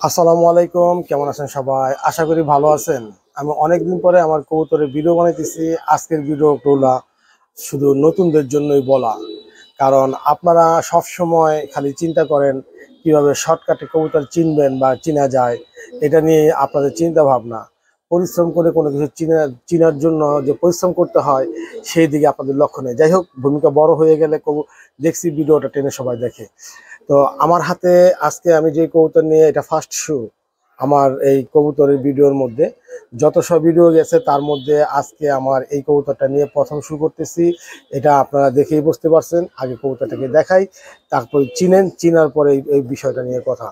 আসসালামু আলাইকুম, কেমন আছেন সবাই? আশা করি ভালো আছেন। আমি অনেকদিন পরে আমার কবুতরের ভিডিও বানাইতেছি। আজকের ভিডিওগুলো শুধু নতুনদের জন্যই বলা, কারণ আপনারা সব সময় খালি চিন্তা করেন কিভাবে শর্টকাটে কবুতর চিনবেন বা চিনা যায়, এটা নিয়ে আপনাদের চিন্তা ভাবনা। পরিশ্রম করে কোনো কিছু চিনার জন্য যে পরিশ্রম করতে হয় সেই দিকে আপনাদের লক্ষ্য নেই। যাই হোক, ভূমিকা বড় হয়ে গেলে দেখছি ভিডিওটা টেনে সবাই দেখে। তো আমার হাতে আজকে আমি যে কবুতর নিয়ে, এটা ফার্স্ট শো আমার এই কবুতরের ভিডিওর মধ্যে। যত সব ভিডিও গেছে তার মধ্যে আজকে আমার এই কবুতরটা নিয়ে প্রথম শুরু করতেছি। এটা আপনারা দেখেই বুঝতে পারছেন। আগে কবুতরটাকে দেখাই, তারপর চিনার পরে এই বিষয়টা নিয়ে কথা।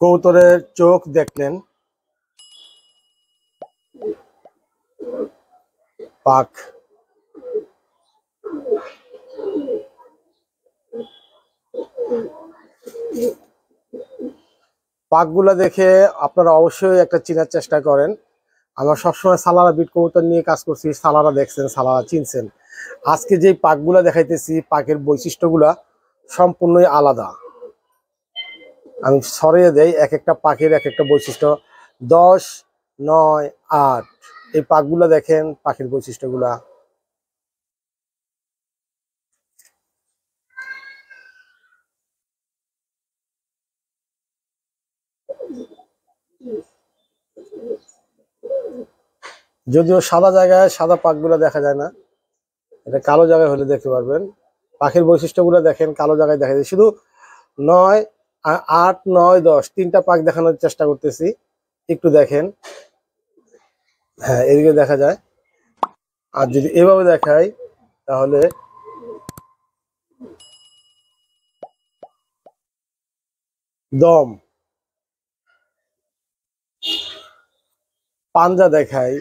কবুতরের চোখ দেখলেন, পাখ, পাখগুলা দেখে আপনারা অবশ্যই একটা চেনার চেষ্টা করেন। আমরা সবসময় সালারা বিট কবুতর নিয়ে কাজ করছি, সালারা দেখছেন, সালারা চিনছেন। আজকে যে পাখগুলা দেখাইতেছি, পাখের বৈশিষ্ট্যগুলা সম্পূর্ণই আলাদা। আমি সরিয়ে দেই, এক একটা পাখির এক একটা বৈশিষ্ট্য। 10, 9, 8 এই পাখগুলা দেখেন, পাখির বৈশিষ্ট্যগুলা। যদিও সাদা জায়গায় সাদা পাখগুলা দেখা যায় না, এটা কালো জায়গায় হলে দেখতে পারবেন। পাখির বৈশিষ্ট্যগুলো দেখেন, কালো জায়গায় দেখা যায়। শুধু 9, 8, 9, 10 তিনটা পাখ দেখানোর চেষ্টা করতেছি, একটু দেখেন। হ্যাঁ, এদিকে দেখা যায়। আর যদি এভাবে দেখাই তাহলে দম, পাঞ্জা দেখাই,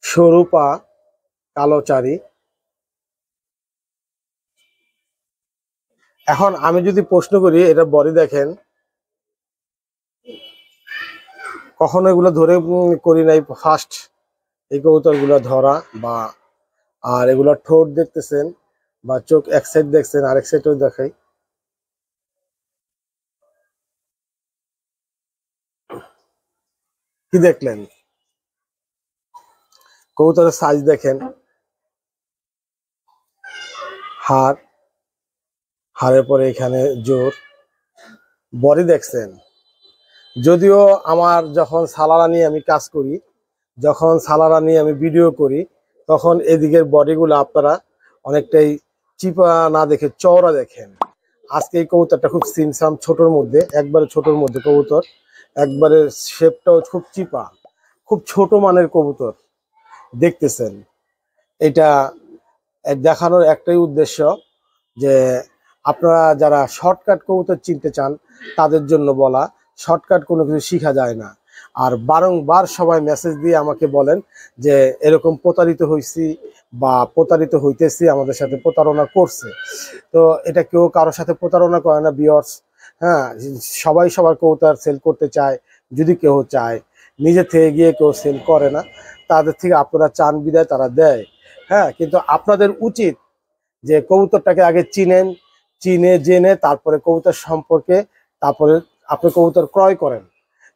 সরু পা, কালো চারি। এখন আমি যদি প্রশ্ন করি, এটা বডি দেখেন, কখনো এগুলো ধরে করি নাই, ফার্স্ট এই কবুতরগুলো ধরা। বা আর এগুলো ঠোঁট দেখতেছেন বা চোখ এক সাইড দেখছেন, আরেক সাইডও দেখাই। কি দেখলেন? কবুতরের সাইজ দেখেন, হাড়ের পরে এখানে জোর, বডি দেখছেন। যদিও আমার যখন সালারা নিয়ে আমি কাজ করি, যখন সালারা নিয়ে আমি ভিডিও করি, তখন এদিকের বডিগুলো আপনারা অনেকটাই চিপা না দেখে চওড়া দেখেন। আজকে এই কবুতরটা খুব সিমসাম, ছোটোর মধ্যে, একবারে ছোটোর মধ্যে কবুতর, একবারে শেপটাও খুব চিপা, খুব ছোট মানের কবুতর দেখতেছেন। এটা দেখানোর একটাই উদ্দেশ্য যে আপনারা যারা শর্টকাট কবুতর চিনতে চান তাদের জন্য বলা। শর্টকাট কোনো কিছু শেখা যায় না। আর বারংবার সবাই মেসেজ দিয়ে আমাকে বলেন যে এরকম প্রতারিত হয়েছি বা প্রতারিত হইতেছি, আমাদের সাথে প্রতারণা করছে। তো এটা কেউ কারোর সাথে প্রতারণা করে না ভিউয়ার্স। হ্যাঁ, সবাই সবার কবুতর সেল করতে চায়। যদি কেউ চায়, নিজে থেকে গিয়ে কেউ সেল করে না, তাদের থেকে আপনারা চান বিদায় তারা দেয়। হ্যাঁ, কিন্তু আপনাদের উচিত যে কবুতরটাকে আগে চিনে জেনে তারপরে কবুতর সম্পর্কে, তারপরে আপনি কবুতর ক্রয় করেন।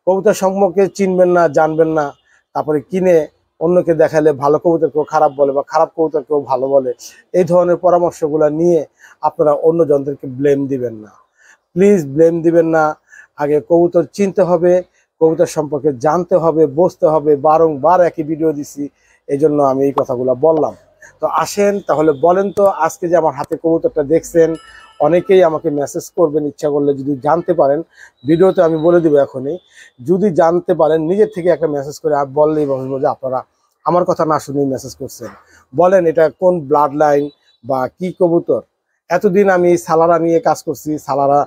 কবুতর সম্পর্কে চিনবেন না, জানবেন না, তারপরে কিনে অন্যকে দেখালে ভালো কবুতর কেউ খারাপ বলে বা খারাপ কবুতর কেউ ভালো বলে, এই ধরনের পরামর্শগুলো নিয়ে আপনারা অন্য জনদেরকে ব্লেম দিবেন না। প্লিজ ব্লেম দিবেন না। আগে কবুতর চিনতে হবে, কবুতর সম্পর্কে জানতে হবে, বুঝতে হবে। বারংবার একই ভিডিও দিছি, এই জন্য আমি এই কথাগুলো বললাম। তো আসেন তাহলে, বলেন তো আজকে যে আমার হাতে কবুতরটা দেখছেন, অনেকেই আমাকে মেসেজ করবেন ইচ্ছা করলে, যদি জানতে পারেন, ভিডিওতে আমি বলে দিব এখনই। যদি জানতে পারেন, নিজের থেকে একটা মেসেজ করে বললেই বলবো যে আপনারা আমার কথা না শুনেই মেসেজ করছেন। বলেন এটা কোন ব্লাড লাইন বা কি কবুতর। এতদিন আমি সালারা নিয়ে কাজ করছি, সালারা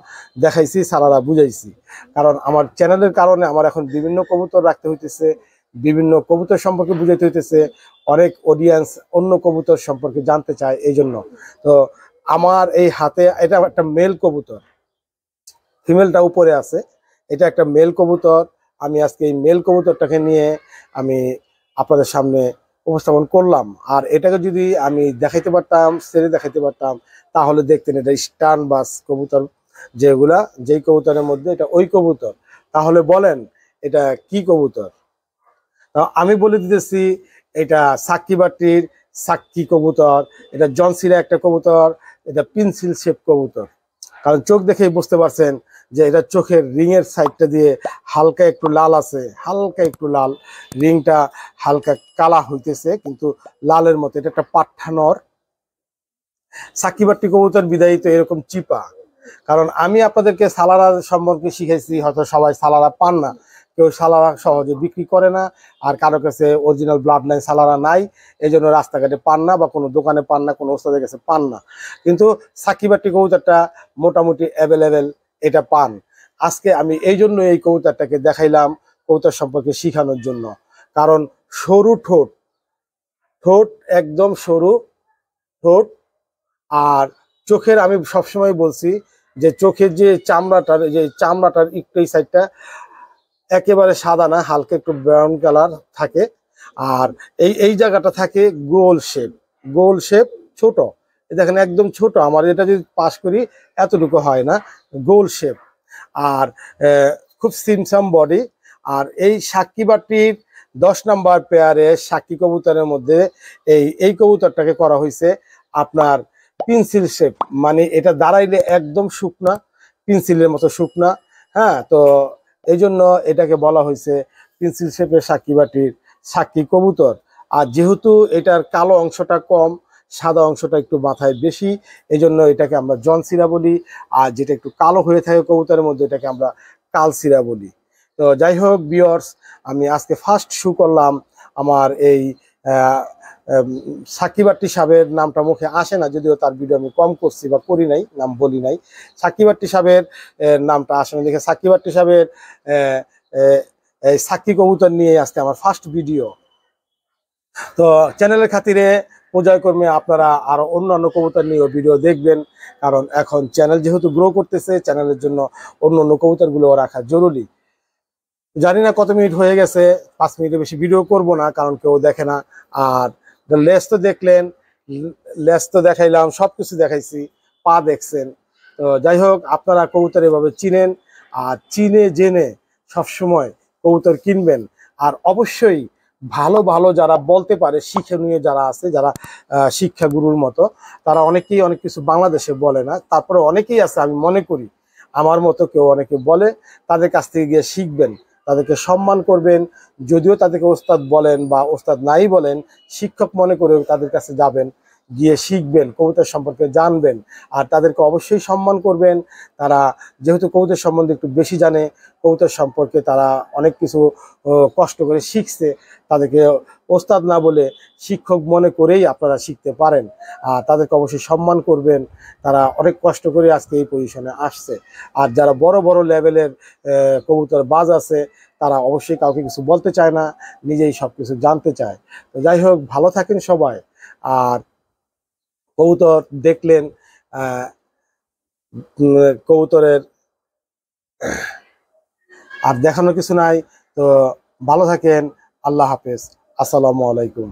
দেখাইছি, সালারা বুঝাইছি। কারণ আমার চ্যানেলের কারণে আমার এখন বিভিন্ন কবুতর রাখতে হইতেছে, বিভিন্ন কবুতর সম্পর্কে বুঝাইতে হইতেছে, অনেক অডিয়েন্স অন্য কবুতর সম্পর্কে জানতে চায়, এই জন্য। তো আমার এই হাতে এটা একটা মেল কবুতর, ফিমেলটা উপরে আছে, এটা একটা মেল কবুতর। আমি আজকে এই মেল কবুতরটাকে নিয়ে আমি আপনাদের সামনে উপস্থাপন করলাম। আর এটাকে যদি আমি দেখাইতে পারতাম, ছেড়ে দেখাইতে পারতাম, তাহলে দেখতেন এটা স্টান বাস কবুতর, যেগুলা যেই কবুতরের মধ্যে এটা ওই কবুতর। তাহলে বলেন এটা কি কবুতর? আমি বলে দিতেছি, এটা সাক্কিবাটির সাক্কি কবুতর, এটা জনসিরা একটা কবুতর, এটা পেন্সিল শেপ কবুতর। কারণ চোখ দেখেই বুঝতে পারছেন যে এটা চোখের রিংয়ের সাইডটা দিয়ে হালকা একটু লাল আছে, হালকা একটু লাল, রিংটা হালকা কালা হইতেছে কিন্তু লালের মতো। এটা একটা পাঠানোর সাকিবাটি কবুতর, বিদায়ী তো এরকম চিপা। কারণ আমি আপনাদেরকে সালারা সম্পর্কে শিখেছি, হয়তো সবাই সালারা পান না, কেউ সালারা সহজে বিক্রি করে না, আর কারো কাছে অরিজিনাল ব্লাড লাইন সালারা নাই, এই জন্য রাস্তাঘাটে পান না, বা কোনো দোকানে পান না, কোনো ওস্তাদের কাছে পান না। কিন্তু সাকিবাটি কবুতরটা মোটামুটি অ্যাভেলেবেল, এটা পান। আজকে আমি এই জন্য এই কবুতরটাকে দেখাইলাম, কবুতর সম্পর্কে শিখানোর জন্য। কারণ সরু ঠোঁট, ঠোঁট একদম সরু ঠোঁট। আর চোখের, আমি সবসময় বলছি যে চোখের যে চামড়াটার একটু এই সাইডটা একেবারে সাদা না, হালকা একটু ব্রাউন কালার থাকে। আর এই জায়গাটা থাকে গোল শেপ, গোল শেপ, ছোট। দেখেন একদম ছোট, আমার এটা যদি পাস করি এতটুকু হয় না, গোল শেপ। আর খুব সিমসাম বডি। আর এই সাক্কিবাটির 10 নাম্বার পেয়ারে সাক্ষী কবুতরের মধ্যে এই কবুতরটাকে করা হয়েছে আপনার পেন্সিল শেপ, মানে এটা দাঁড়াইলে একদম শুকনা, পেন্সিলের মতো শুকনা। হ্যাঁ, তো এই জন্য এটাকে বলা হয়েছে পেন্সিল শেপের সাক্কিবাটির সাক্ষী কবুতর। আর যেহেতু এটার কালো অংশটা কম, সাদা অংশটা একটু মাথায় বেশি, এই জন্য এটাকে আমরা জনসিরা বলি। আর যেটা একটু কালো হয়ে থাকে কবুতরের মধ্যে, এটাকে আমরা কালসিরা বলি। তো যাই হোক ভিউয়ার্স, আমি আজকে ফার্স্ট শু করলাম আমার এই সাকিবাট্টি সাহেবের নামটা মুখে আসে না, যদিও তার ভিডিও আমি কম করছি বা করি নাই, নাম বলি নাই। সাকিবাট্টি সাহেবের নামটা আসে না দেখে সাকিবাট্টি সাহেবের সাক্ষী কবুতর নিয়ে আজকে আমার ফার্স্ট ভিডিও। তো চ্যানেলের খাতিরে পর্যায়ক্রমে আপনারা আরো অন্যান্য কবুতর নিয়েও ভিডিও দেখবেন, কারণ এখন চ্যানেল যেহেতু গ্রো করতেছে, চ্যানেলের জন্য অন্য কবুতরগুলো রাখা জরুরি। জানি না কত মিনিট হয়ে গেছে, 5 মিনিটের বেশি ভিডিও করব না, কারণ কেউ দেখে না। আর লেস তো দেখলেন, লেস তো দেখাইলাম, সবকিছু দেখাইছি, পা দেখছেন। তো যাই হোক, আপনারা কবুতর এভাবে চিনেন, আর চিনে জেনে সবসময় কবুতর কিনবেন। আর অবশ্যই ভালো ভালো যারা বলতে পারে, শিক্ষণীয় যারা আছে, যারা শিক্ষাগুরুর মতো, তারা অনেকেই অনেক কিছু বাংলাদেশে বলে না, তারপরে অনেকেই আছে, আমি মনে করি আমার মতো কেউ অনেকে বলে, তাদের কাছ থেকে গিয়ে শিখবেন, তাদেরকে সম্মান করবেন। যদিও তাদেরকে ওস্তাদ বলেন বা ওস্তাদ নাই বলেন, শিক্ষক মনে করে তাদের কাছে যাবেন, গিয়ে শিখবেন, কবুতর সম্পর্কে জানবেন। আর তাদেরকে অবশ্যই সম্মান করবেন। তারা যেহেতু কবুতর সম্বন্ধে একটু বেশি জানে, কবুতর সম্পর্কে তারা অনেক কিছু কষ্ট করে শিখছে, তাদেরকে ওস্তাদ না বলে শিক্ষক মনে করেই আপনারা শিখতে পারেন। আর তাদেরকে অবশ্যই সম্মান করবেন, তারা অনেক কষ্ট করে আজকে এই পজিশনে আসছে। আর যারা বড় বড় লেভেলের কবুতর বাজ আছে, তারা অবশ্যই কাউকে কিছু বলতে চায় না, নিজেই সব কিছু জানতে চায়। তো যাই হোক, ভালো থাকেন সবাই। আর কবুতর দেখলেন, কবুতরের আর দেখানোর কিছু নাই। তো ভালো থাকেন, আল্লাহ হাফেজ, আসসালামু আলাইকুম।